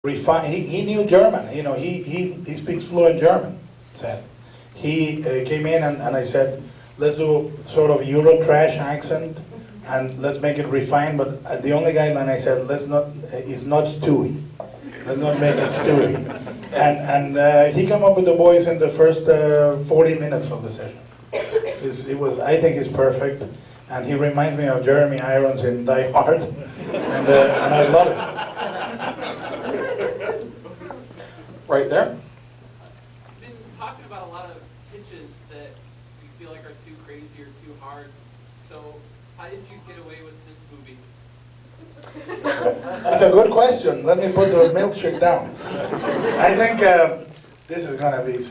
He knew German. You know, he speaks fluent German. Said he came in and I said, let's do sort of Euro trash accent and let's make it refined. But the only guideline I said, let's not is not Stewie. Let's not make it Stewie. And he came up with the voice in the first 40 minutes of the session. It was, I think, it's perfect. And he reminds me of Jeremy Irons in Die Hard, and I love it. Right there. You've been talking about a lot of pitches that you feel like are too crazy or too hard. So how did you get away with this movie? That's a good question. Let me put the milkshake down. I think this is going to be,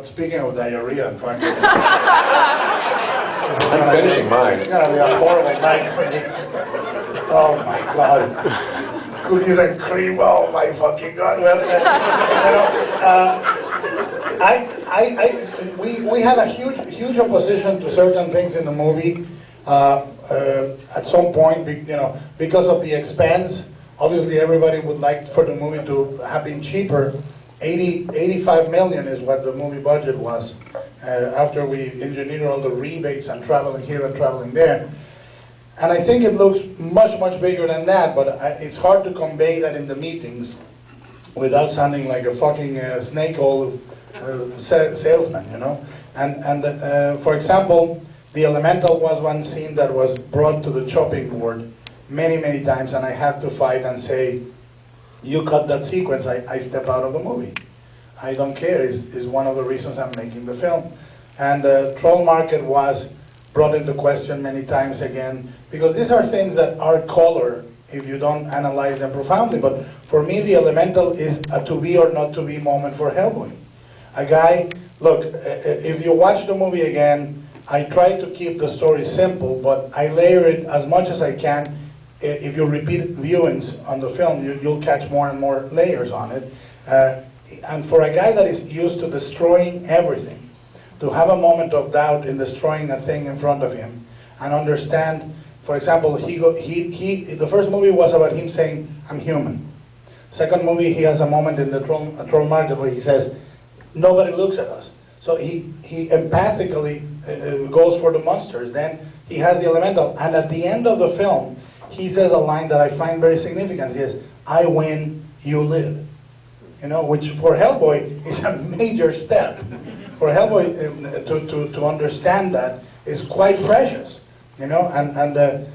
speaking of diarrhea, in fact. I'm finishing mine. It's going to be a horrible night for me. Oh my God. Cookies and cream, oh my fucking God. Well, we had a huge opposition to certain things in the movie. At some point, because of the expense, obviously everybody would like for the movie to have been cheaper. 85 million is what the movie budget was after we engineered all the rebates and traveling here and traveling there. And I think it looks much bigger than that, but it's hard to convey that in the meetings without sounding like a fucking snake oil salesman, you know. And for example, the elemental was one scene that was brought to the chopping board many times, and I had to fight and say, you cut that sequence, I step out of the movie. I don't care, is one of the reasons I'm making the film. And the troll market was brought into question many times again, because these are things that are color if you don't analyze them profoundly. But for me, the elemental is a to be or not to be moment for Hellboy. A guy, look, if you watch the movie again, I try to keep the story simple, but I layer it as much as I can. If you repeat viewings on the film, you'll catch more and more layers on it. And for a guy that is used to destroying everything, to have a moment of doubt in destroying a thing in front of him, and understand, for example, the first movie was about him saying, I'm human. Second movie, he has a moment in the troll market where he says, nobody looks at us. So he empathically goes for the monsters. Then he has the elemental. And at the end of the film, he says a line that I find very significant. He says, I win, you live. You know, which for Hellboy is a major step. For Hellboy to understand that is quite precious. You know, and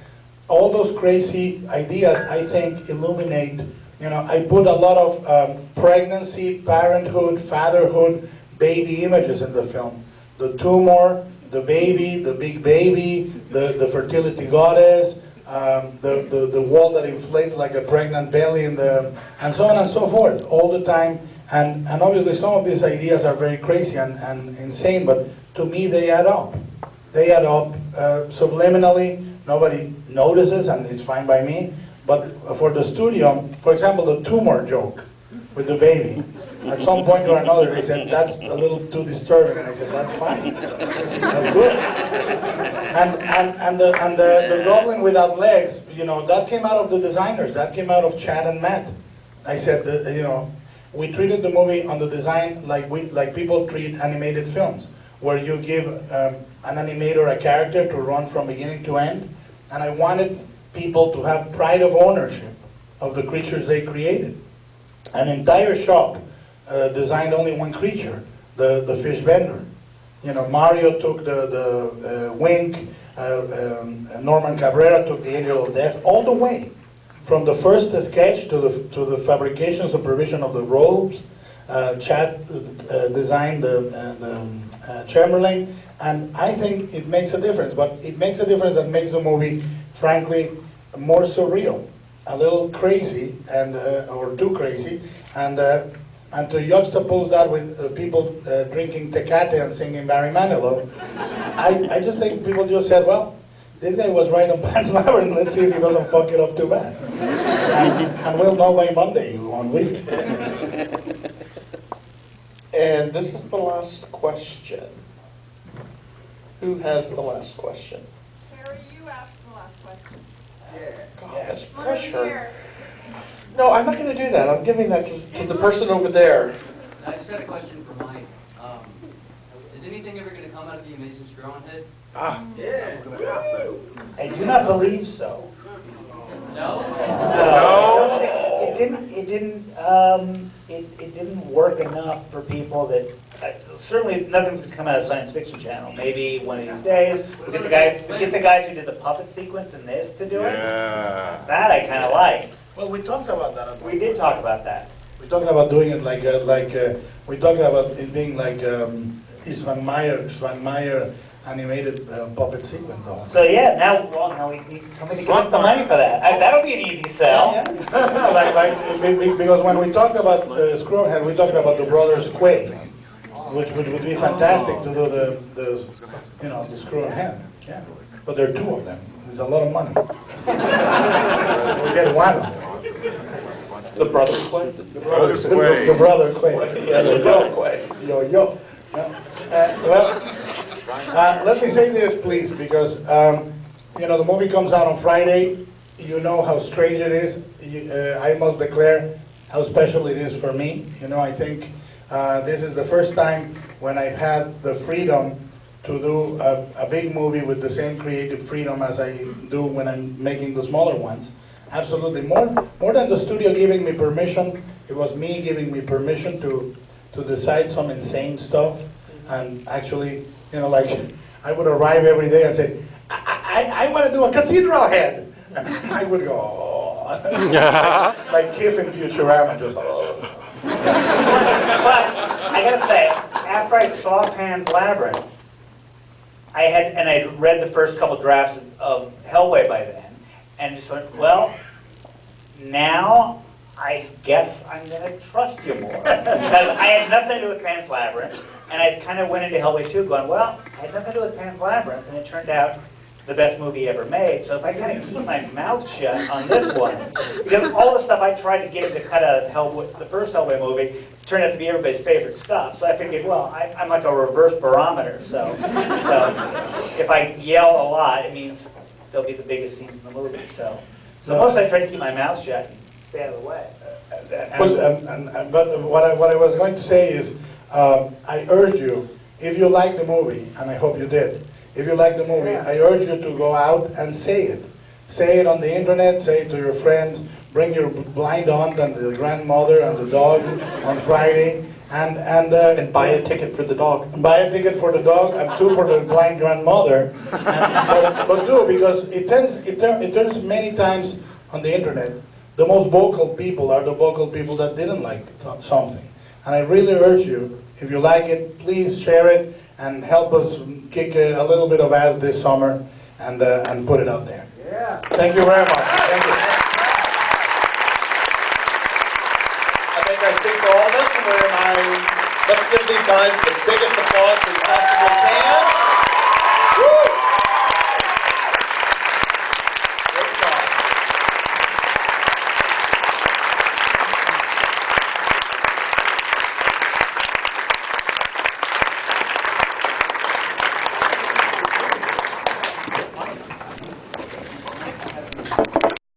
all those crazy ideas, I think, illuminate. You know, I put a lot of pregnancy, parenthood, fatherhood, baby images in the film. The tumor, the baby, the big baby, the fertility goddess, the wall that inflates like a pregnant belly, and so on and so forth, all the time. And obviously some of these ideas are very crazy and insane, but to me they add up. They add up subliminally. Nobody notices, and it's fine by me. But for the studio, for example, the tumor joke with the baby, at some point or another, they said, that's a little too disturbing. And I said, that's fine. That's good. And the goblin without legs, you know, that came out of the designers. That came out of Chad and Matt. I said, you know, we treated the movie on the design like people treat animated films, where you give an animator a character to run from beginning to end. And I wanted people to have pride of ownership of the creatures they created. An entire shop designed only one creature, the fish vendor. You know, Mario took the Wink, Norman Cabrera took the Angel of Death, all the way from the first sketch to the fabrication supervision of the robes. Chad designed the Chamberlain, and I think it makes a difference. But it makes a difference that makes the movie, frankly, more surreal, a little crazy, and or too crazy, and to juxtapose that with people drinking Tecate and singing Barry Manilow, I just think people just said, well, this guy was right on Pan's Labyrinth, let's see if he doesn't fuck it up too bad. And we'll know by Monday, 1 week. And this is the last question. Who has the last question? Harry, you asked the last question. God, that's pressure. No, I'm not going to do that. I'm giving that to the person over there. I just had a question for Mike. Is anything ever going to come out of the Amazing Screw-On Head? Yeah. I do not believe so. No? No. It didn't work enough for people that, certainly nothing's gonna come out of Science Fiction Channel. Maybe one of these days, we get the guys who did the puppet sequence in this to do it. That I kind of like. Well, we talked about that. We did talk about that. We talked about doing it we talked about it being like Svan Meyer animated puppet sequence. So yeah, now we need somebody to give us the money for that. That'll be an easy sell. Because when we talked about Screwhead, we talked about the brothers Quay, which would be fantastic to do the Screwhead. Yeah, but there are two of them. There's a lot of money. We get one. The brothers play? The brother Quay. Yeah, Yo. Let me say this, please, because the movie comes out on Friday. You know how strange it is. I must declare how special it is for me. I think this is the first time when I've had the freedom to do a big movie with the same creative freedom as I do when I'm making the smaller ones. Absolutely, more than the studio giving me permission, it was me giving me permission to decide some insane stuff. And actually, I would arrive every day and say, I want to do a cathedral head. And I would go, oh. Like Kif in Futurama, just, oh. But I gotta say, after I saw Pan's Labyrinth, I read the first couple drafts of Hellboy by then, and just went, well, now I guess I'm going to trust you more. Because I had nothing to do with Pan's Labyrinth, and I kind of went into Hellboy 2 going, well, I had nothing to do with Pan's Labyrinth, and it turned out the best movie ever made. So if I kind of keep my mouth shut on this one, because all the stuff I tried to get him to cut out of Hellboy, the first Hellboy movie, turned out to be everybody's favorite stuff. So I figured, well, I'm like a reverse barometer. So if I yell a lot, it means they'll be the biggest scenes in the movie. So mostly I tried to keep my mouth shut and stay out of the way. But what I was going to say is, I urge you, if you like the movie, and I hope you did, if you like the movie, I urge you to go out and say it. Say it on the internet, say it to your friends, bring your blind aunt and the grandmother and the dog on Friday, and buy a ticket for the dog. Buy a ticket for the dog and two for the blind grandmother. But do, because it turns many times on the internet, the most vocal people are the vocal people that didn't like something. And I really urge you, if you like it, please share it and help us kick a little bit of ass this summer and put it out there. Yeah. Thank you very much. Thank you. I think I speak for all of us, and let's give these guys the biggest applause we possibly